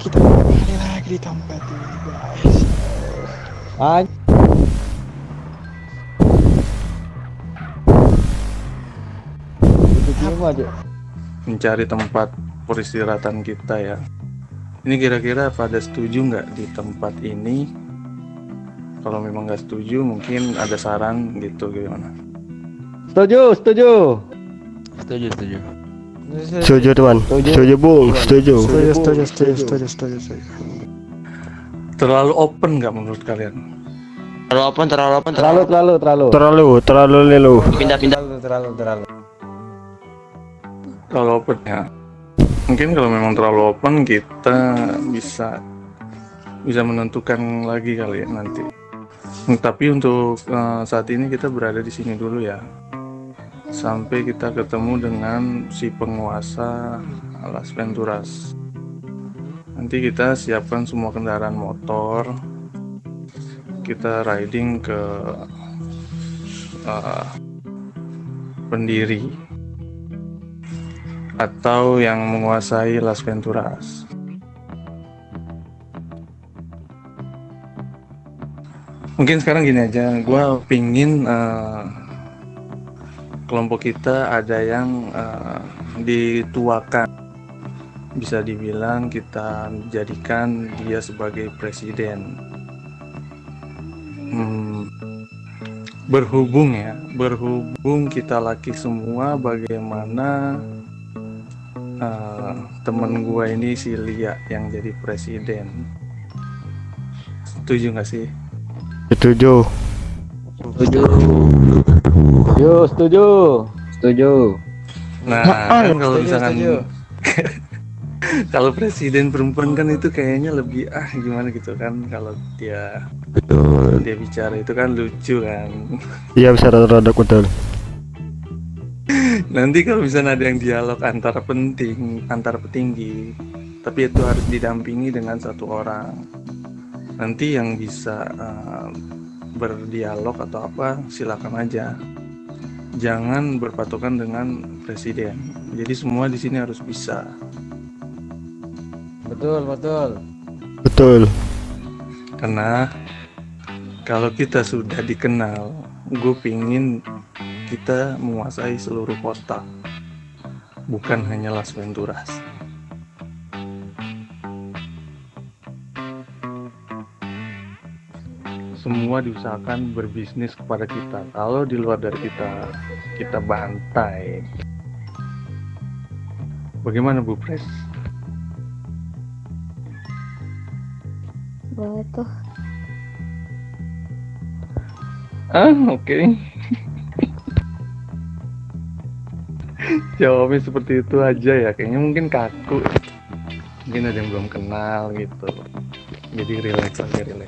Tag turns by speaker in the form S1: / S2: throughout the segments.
S1: Kita kembali lagi di tempat ini guys.
S2: Ah, begini aja.
S3: Mencari tempat peristirahatan kita ya. Ini kira-kira pada setuju nggak di tempat ini? Kalau memang nggak setuju, mungkin ada saran gitu gimana?
S2: Setuju, setuju.
S4: Setuju.
S5: Setuju teman, setuju bung, setuju.
S1: Setuju.
S3: Terlalu open nggak menurut kalian?
S4: Terlalu open.
S5: Terlalu lelu.
S4: Pindah-pindah.
S2: Terlalu.
S3: Terlalu open ya. Mungkin kalau memang terlalu open kita bisa menentukan lagi kali ya nanti. Tapi untuk saat ini kita berada di sini dulu ya. Sampai kita ketemu dengan si penguasa Las Venturas. Nanti kita siapkan semua kendaraan motor. Kita riding ke pendiri atau yang menguasai Las Venturas. Mungkin sekarang gini aja, gue pingin kelompok kita ada yang dituakan, bisa dibilang kita jadikan dia sebagai presiden. Berhubung kita laki semua, bagaimana temen gue ini si Lia yang jadi presiden? Setuju nggak sih?
S5: Setuju.
S2: Yo, setuju.
S3: Nah, kan kalau misalkan kalau presiden perempuan kan itu kayaknya lebih gimana gitu kan, kalau dia bicara itu kan lucu kan.
S5: Iya bisa rada betul.
S3: Nanti kalau misalnya ada yang dialog antar petinggi, tapi itu harus didampingi dengan satu orang. Nanti yang bisa berdialog atau apa silakan aja. Jangan berpatokan dengan presiden. Jadi semua di sini harus bisa.
S2: Betul.
S3: Karena kalau kita sudah dikenal, gue pingin kita menguasai seluruh kota, bukan hanya Las Venturas. Semua diusahakan berbisnis kepada kita. Kalau di luar dari kita bantai. Bagaimana Bu Pres?
S6: Boleh tuh.
S3: Oke. Jawabnya seperti itu aja ya. Kayaknya mungkin kaku. Mungkin ada yang belum kenal gitu. Jadi relax.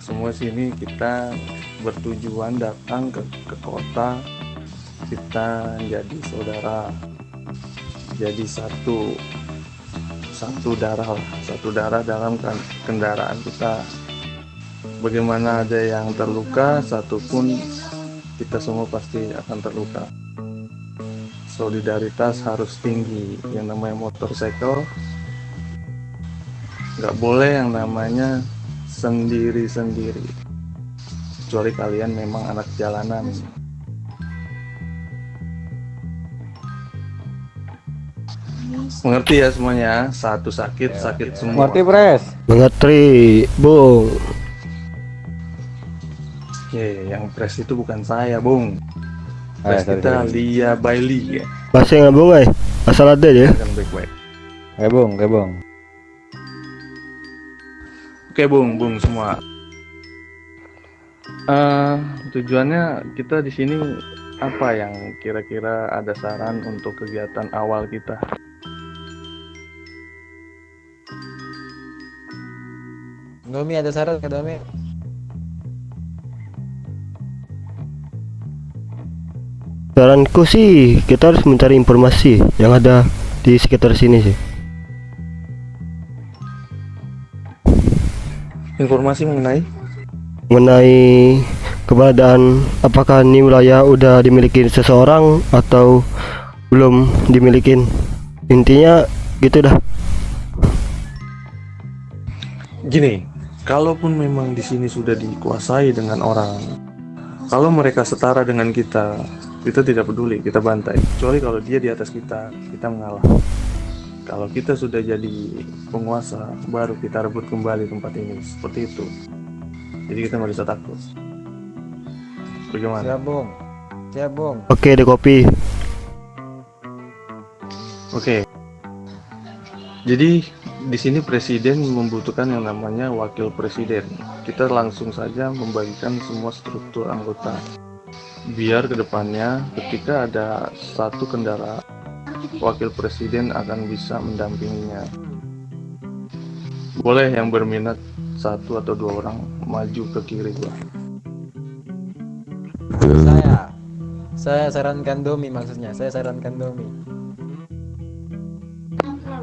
S3: Semua sini kita bertujuan datang ke kota. Kita jadi saudara. Jadi satu darah dalam kendaraan kita. Bagaimana ada yang terluka, satupun kita semua pasti akan terluka. Solidaritas harus tinggi. Yang namanya motorcycle nggak boleh yang namanya sendiri-sendiri, kecuali kalian memang anak jalanan. Mengerti ya semuanya? Satu sakit semua.
S2: Ngerti, Pres?
S5: Mengerti bung.
S3: Yang pres itu bukan saya, Bung. Pres kita Lia Bailey ya.
S5: Bahasa nggak bung asal ada ya.
S3: Kan baik-baik.
S2: Kayak bung.
S3: Oke, Bung semua. Tujuannya kita di sini apa yang kira-kira ada saran untuk kegiatan awal kita?
S2: Domi ada saran ke Domi?
S5: Saranku sih kita harus mencari informasi yang ada di sekitar sini sih.
S3: Informasi mengenai
S5: keberadaan, apakah ini wilayah udah dimiliki seseorang atau belum dimiliki. Intinya gitu dah.
S3: Gini, kalaupun memang di sini sudah dikuasai dengan orang, kalau mereka setara dengan kita tidak peduli, kita bantai. Kecuali kalau dia di atas kita mengalah. Kalau kita sudah jadi penguasa, baru kita rebut kembali tempat ini. Seperti itu. Jadi kita nggak bisa takut. Bagaimana?
S2: Siap, Bung. Siap, Bung.
S5: Oke, ada kopi.
S3: Oke. Jadi di sini presiden membutuhkan yang namanya wakil presiden. Kita langsung saja membagikan semua struktur anggota. Biar kedepannya ketika ada satu kendaraan, wakil presiden akan bisa mendampinginya. Boleh yang berminat 1 atau 2 orang maju ke kiri gua.
S2: Saya sarankan Domi maksudnya. Saya sarankan Domi.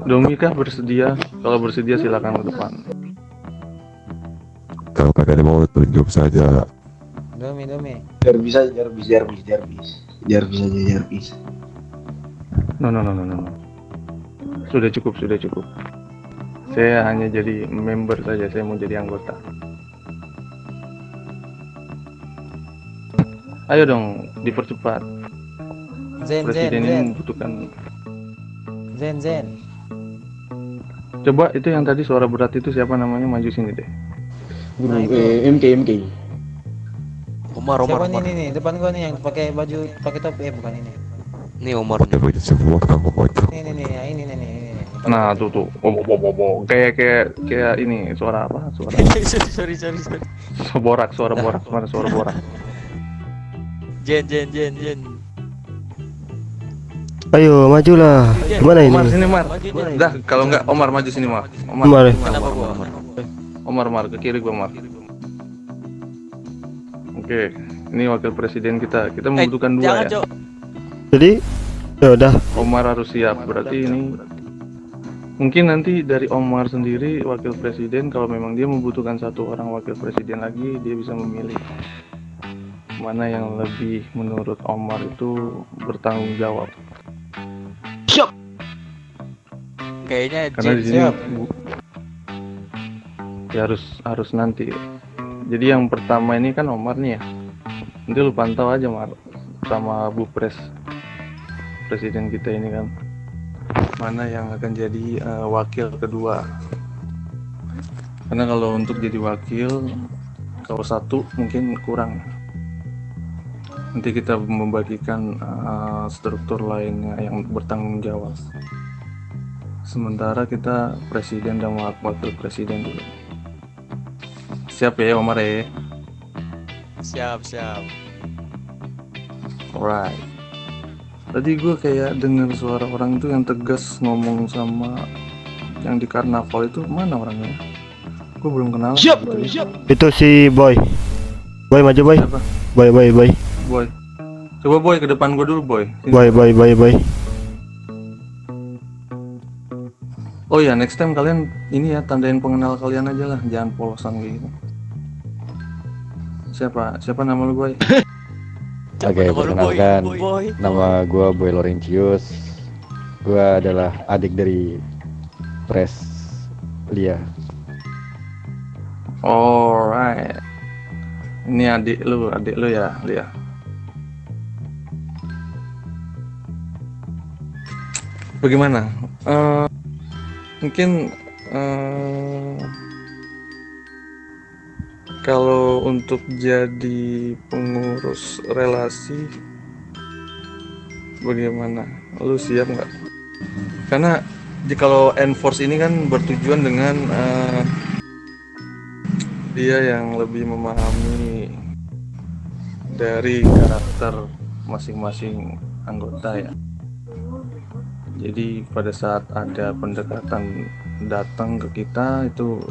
S3: Domi kah bersedia? Kalau bersedia silakan ke depan.
S6: Kalau kagak ada mau tunjuk saja.
S2: Domi.
S7: Jarbis aja, Jarbis aja.
S3: No. Sudah cukup. Saya hanya jadi member saja, saya mau jadi anggota. Ayo dong, dipercepat. Presiden ini membutuhkan.
S2: Zen.
S3: Coba itu yang tadi suara berat itu siapa namanya, maju sini deh.
S2: Nah, itu.
S4: MK. Omar.
S2: Siapa nih, depan gua nih yang pakai baju, pakai topi, bukan ini.
S4: Nih Omar.
S6: Pakai baju semua kamu pojok.
S2: Ini.
S3: Nah, tuh. Kayak ini suara apa? Suara.
S4: sorry.
S3: Suara borak. Mana suara borak?
S4: Jen.
S5: Ayo, majulah. Gimana ini?
S3: Omar sini, Mar. Dah, kalau enggak Omar maju sini, Mar.
S5: Omar.
S4: Kenapa gua?
S3: Omar ke kiri gua, Mar. Oke, ini wakil presiden kita. Kita membutuhkan 2
S4: jangan,
S3: ya.
S4: Cok.
S5: Jadi, ya udah.
S3: Omar harus siap. Berarti ini mungkin nanti dari Omar sendiri wakil presiden, kalau memang dia membutuhkan 1 orang wakil presiden lagi, dia bisa memilih mana yang lebih menurut Omar itu bertanggung jawab.
S4: Kayaknya
S3: Karena di sini ya harus nanti. Jadi yang pertama ini kan Omar nih ya. Nanti lu pantau aja, Mar, sama Bu presiden kita ini kan. Mana yang akan jadi wakil kedua. Karena kalau untuk jadi wakil, kalau 1 mungkin kurang. Nanti kita membagikan struktur lainnya yang bertanggung jawab. Sementara kita presiden dan wakil presiden dulu. Siap ya Omar ya?
S4: siap.
S3: Alright. Tadi gue kayak dengar suara orang itu yang tegas ngomong sama yang di karnaval itu, mana orangnya? Gue belum kenal.
S7: Siap.
S5: Itu si Boy. Boy maju, Boy.
S3: Siapa?
S5: Boy.
S3: Boy. Coba Boy ke depan gue dulu, Boy. Sini.
S5: Boy.
S3: Oh ya, next time kalian ini ya tandain pengenal kalian aja lah, jangan polosan kayak gitu. Siapa nama lu, Boy?
S2: Oke, perkenalkan. Nama gua Boy Laurentius. Gua adalah adik dari Pres Lia.
S3: Alright. Ini adik lu ya, Lia. Bagaimana? Mungkin kalau untuk jadi pengurus relasi, bagaimana? Lu siap nggak? Karena kalau enforce ini kan bertujuan dengan dia yang lebih memahami dari karakter masing-masing anggota ya. Jadi pada saat ada pendekatan datang ke kita, itu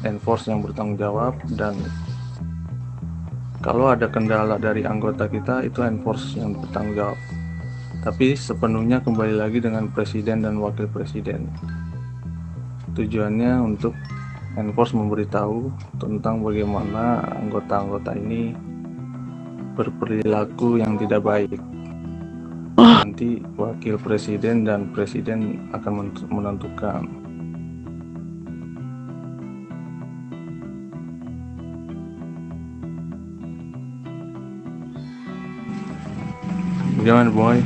S3: enforce yang bertanggung jawab, dan kalau ada kendala dari anggota kita, itu enforce yang bertanggung jawab. Tapi sepenuhnya kembali lagi dengan presiden dan wakil presiden. Tujuannya untuk enforce memberitahu tentang bagaimana anggota-anggota ini berperilaku yang tidak baik. Nanti wakil presiden dan presiden akan menentukan. Gimana boy?